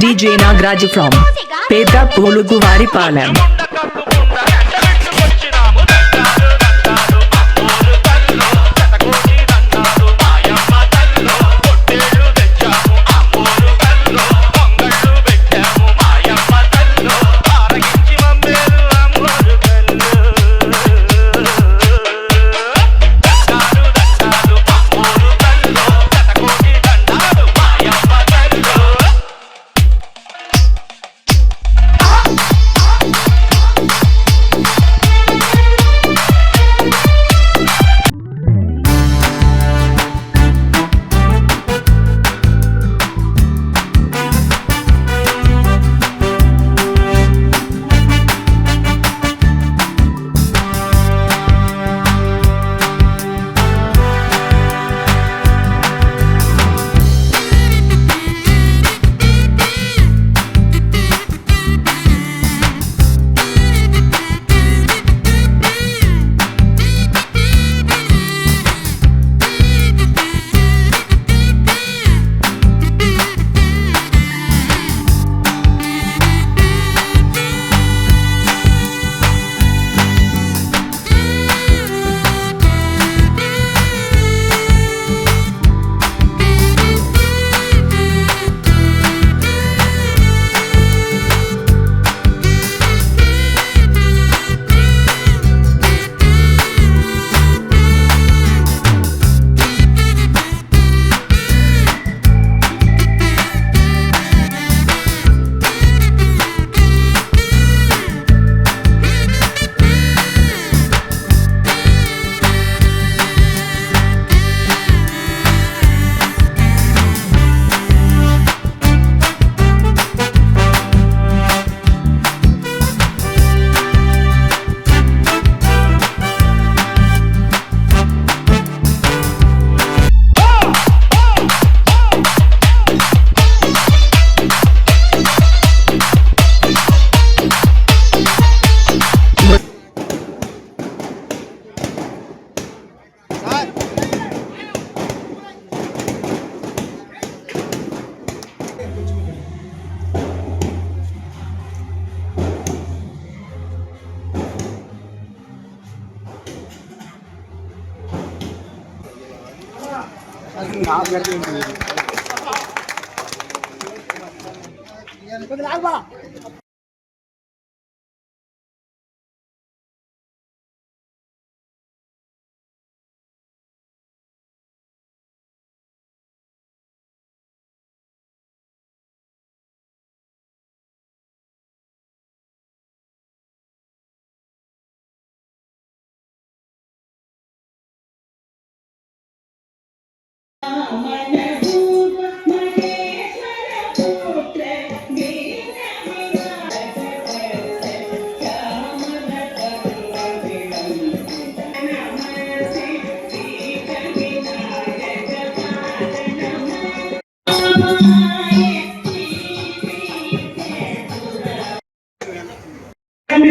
DJ Nagraj from Pedda Puluguvari-Palam.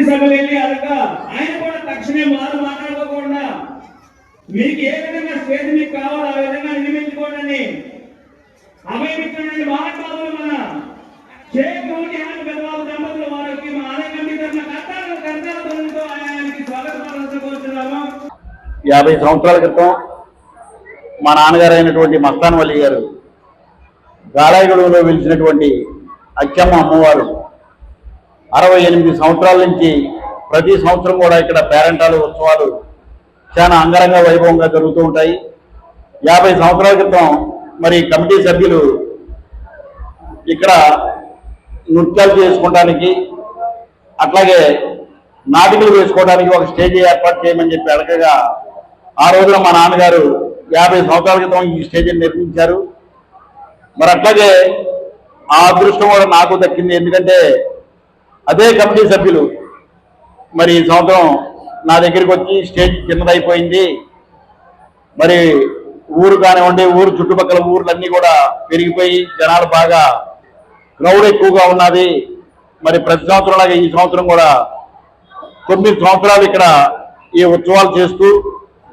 సభలు వెళ్ళి అలాగా ఆయన కూడా తక్షణమే మాట్లాడుకోకుండా మీకు ఏ విధంగా స్టేజ్ మీకు కావాలో ఆ విధంగా నిర్మించుకోండి. అభయమిత్రుడి మహానుభావులు మన షేక్ మౌనియాన్ పెద్దబాబు దంపతులు వారికి మా ఆలయ కమిటీ తరఫున కర్తాలతో ఆయనకి స్వాగతం కోరుతున్నాము. 50 సంవత్సరాల క్రితం మా నాన్నగారు అయినటువంటి మస్తాన్ వల్లి గారు గాళాయిగూడెంలో వెలిసినటువంటి అచ్చమ్మ అమ్మవారు 68 సంవత్సరాల నుంచి ప్రతి సంవత్సరం కూడా ఇక్కడ పేరెంటాలు ఉత్సవాలు చాలా అంగరంగ వైభవంగా జరుగుతూ ఉంటాయి. 50 సంవత్సరాల క్రితం మరి కమిటీ సభ్యులు ఇక్కడ నృత్యాలు చేసుకోవడానికి అట్లాగే నాటికలు వేసుకోవడానికి ఒక స్టేజ్ ఏర్పాటు చేయమని చెప్పి అడగగా ఆ రోజున మా నాన్నగారు 50 సంవత్సరాల క్రితం ఈ స్టేజీని నిర్మించారు. మరి అట్లాగే ఆ అదృష్టం కూడా నాకు దక్కింది. ఎందుకంటే అదే కమిటీ సభ్యులు మరి ఈ సంవత్సరం నా దగ్గరికి వచ్చి స్టేజ్ చిన్నదైపోయింది, మరి ఊరు కానివ్వండి ఊరు చుట్టుపక్కల ఊర్లన్నీ కూడా పెరిగిపోయి జనాలు బాగా క్రౌడ్ ఎక్కువగా ఉన్నది, మరి ప్రతి సంవత్సరం లాగా ఈ సంవత్సరం కూడా 9 సంవత్సరాలు ఇక్కడ ఈ ఉత్సవాలు చేస్తూ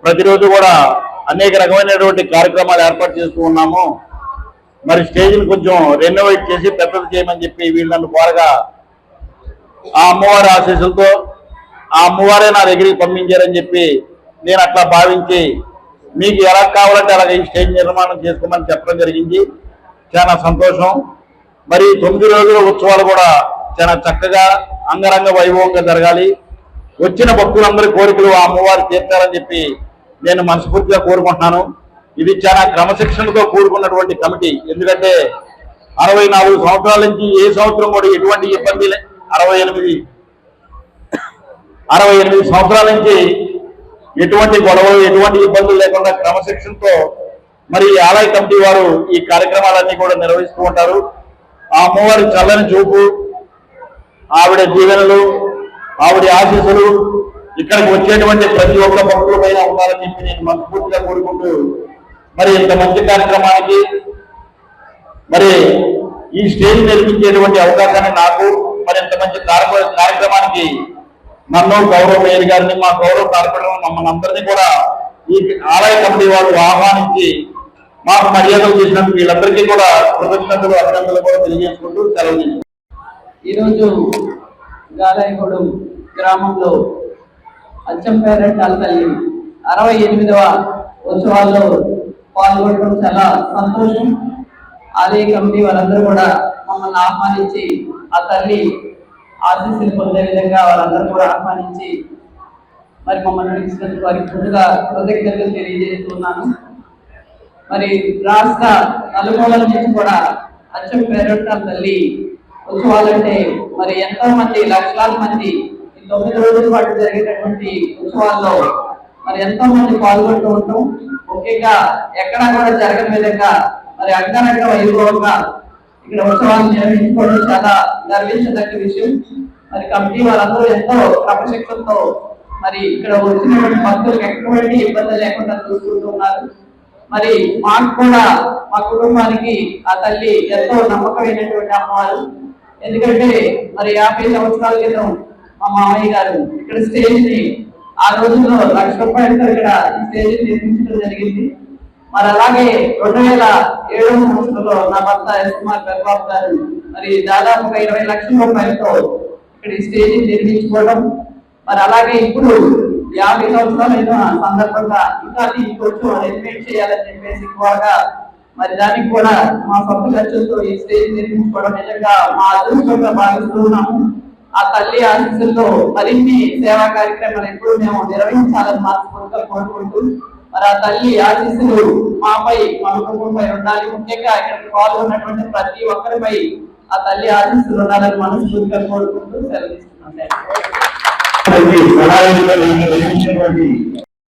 ప్రతిరోజు కూడా అనేక రకమైనటువంటి కార్యక్రమాలు ఏర్పాటు చేస్తూ ఉన్నాము. మరి స్టేజ్ని కొంచెం రెనోవేట్ చేసి పెద్దది చేయమని చెప్పి వీళ్ళు నన్ను కోరగా ఆ అమ్మవారి ఆశీస్సులతో ఆ అమ్మవారే నా దగ్గరికి పంపించారని చెప్పి నేను అట్లా భావించి మీకు ఎలా కావాలంటే అలాగే ఈ స్టేజ్ నిర్మాణం చేసుకోమని చెప్పడం జరిగింది. చాలా సంతోషం. మరి 9 రోజుల ఉత్సవాలు కూడా చాలా చక్కగా అంగరంగ వైభవంగా జరగాలి. వచ్చిన భక్తులందరి కోరికలు ఆ అమ్మవారు తీర్చాలని చెప్పి నేను మనస్ఫూర్తిగా కోరుకుంటున్నాను. ఇది చాలా క్రమశిక్షణతో కూడుకున్నటువంటి కమిటీ. ఎందుకంటే 64 సంవత్సరాల నుంచి ఏ సంవత్సరం కూడా ఎటువంటి ఇబ్బంది 68 సంవత్సరాల నుంచి ఎటువంటి గొడవలు ఎటువంటి ఇబ్బందులు లేకుండా క్రమశిక్షణతో మరి ఆలయ కమిటీ వారు ఈ కార్యక్రమాలన్నీ కూడా నిర్వహిస్తూ ఉంటారు. ఆ అమ్మవారి చల్లని చూపు, ఆవిడ దీవెనలు, ఆవిడ ఆశీస్సులు ఇక్కడికి వచ్చేటువంటి ప్రతి ఒక్క భక్తుల పైన ఉండాలని చెప్పి నేను మనస్ఫూర్తిగా కోరుకుంటూ మరి ఇంత మంచి కార్యక్రమానికి మరి ఈ స్టేజ్ నిర్మించేటువంటి అవకాశాన్ని నాకు మరి ఇంత మంచి కార్యక్రమానికి నన్ను గౌరవ మేయర్ గారిని మా గౌరవ కార్పొరేటర్ మమ్మల్ని అందరినీ కూడా ఈ ఆలయ కమిటీ వారు ఆహ్వానించి మాకు మర్యాదలు చేసినందుకు వీళ్ళందరికీ కూడా కృతజ్ఞతలు అభినందనలు కూడా తెలియజేసుకుంటూ సెలవు తీసుకుంటాం. ఈరోజు గాలాయగూడెం గ్రామంలో అచ్చంపేరంటాల తల్లి 68వ ఉత్సవాల్లో పాల్గొనడం చాలా సంతోషం. ఆలయ కమిటీ వారందరూ కూడా మమ్మల్ని ఆహ్వానించి ఆ తల్లి ఆశీస్సులు పొందే విధంగా వాళ్ళందరూ కూడా ఆహ్వానించి మరి మమ్మల్ని నడిచినందుకు వారికి ముందుగా కృతజ్ఞతలు తెలియజేస్తున్నాను. మరి రాష్ట్ర నలుమూలల నుంచి కూడా అచ్చంపేరంటాల తల్లి ఉత్సవాలంటే మరి ఎంతో మంది లక్షలాది మంది 9 రోజుల పాటు జరిగేటటువంటి ఉత్సవాల్లో మరి ఎంతో మంది పాల్గొంటూ ఉంటాం. ముఖ్యంగా ఎక్కడా కూడా జరగని విధంగా మరి అంగరంగ వైభవంగా ఇక్కడ ఉత్సవాలు నిర్వహించుకోవడం చాలా గర్వించదగ్గ విషయం. మరి కమిటీ వాళ్ళందరూ ఎంతో క్రమశిక్షణతో మరి ఇక్కడ వచ్చినటువంటి భక్తులకు ఎటువంటి ఇబ్బంది లేకుండా చూసుకుంటున్నారు. మరి మాకు కూడా మా కుటుంబానికి ఆ తల్లి ఎంతో నమ్మకమైనటువంటి అమ్మవారు. ఎందుకంటే మరి 50 సంవత్సరాల క్రితం మా మామయ్య గారు ఇక్కడ స్టేజ్ ని ఆ రోజుల్లో ₹1,00,000 ఇక్కడ ఈ స్టేజ్ నిర్మించడం జరిగింది. మరి అలాగే 2007వ సంవత్సరంలో నా భర్త ఎస్కుమార్ గర్బాబు గారు మరి దాదాపుగా ₹20 లక్షలతో ఇక్కడ ఈ స్టేజ్ నిర్మించుకోవడం. మరి అలాగే ఇప్పుడు 50 సంవత్సరాలైన సందర్భంగా ఇంకా కొంచెం రెనోవేట్ చేయాలని చెప్పేసి ఎక్కువగా మరి దానికి కూడా మా సొంత ఖర్చులతో ఈ స్టేజ్ నిర్మించుకోవడం నిజంగా మా అదృష్టంగా భావిస్తున్నాము. ఆ తల్లి ఆశీస్సులతో మరిన్ని సేవా కార్యక్రమాలు ఎప్పుడు మేము నిర్వహించాలని మనస్ఫూర్తిగా కోరుకుంటూ మరి ఆ తల్లి ఆశీస్సులు మాపై మా కుటుంబంపై ఉండాలి. ముఖ్యంగా ఇక్కడికి పాల్గొన్నటువంటి ప్రతి ఒక్కరిపై ఆ తల్లి ఆశీస్సులు ఉండాలని మనస్ఫూర్తిగా కోరుకుంటూ సెలవు తీసుకున్నాను.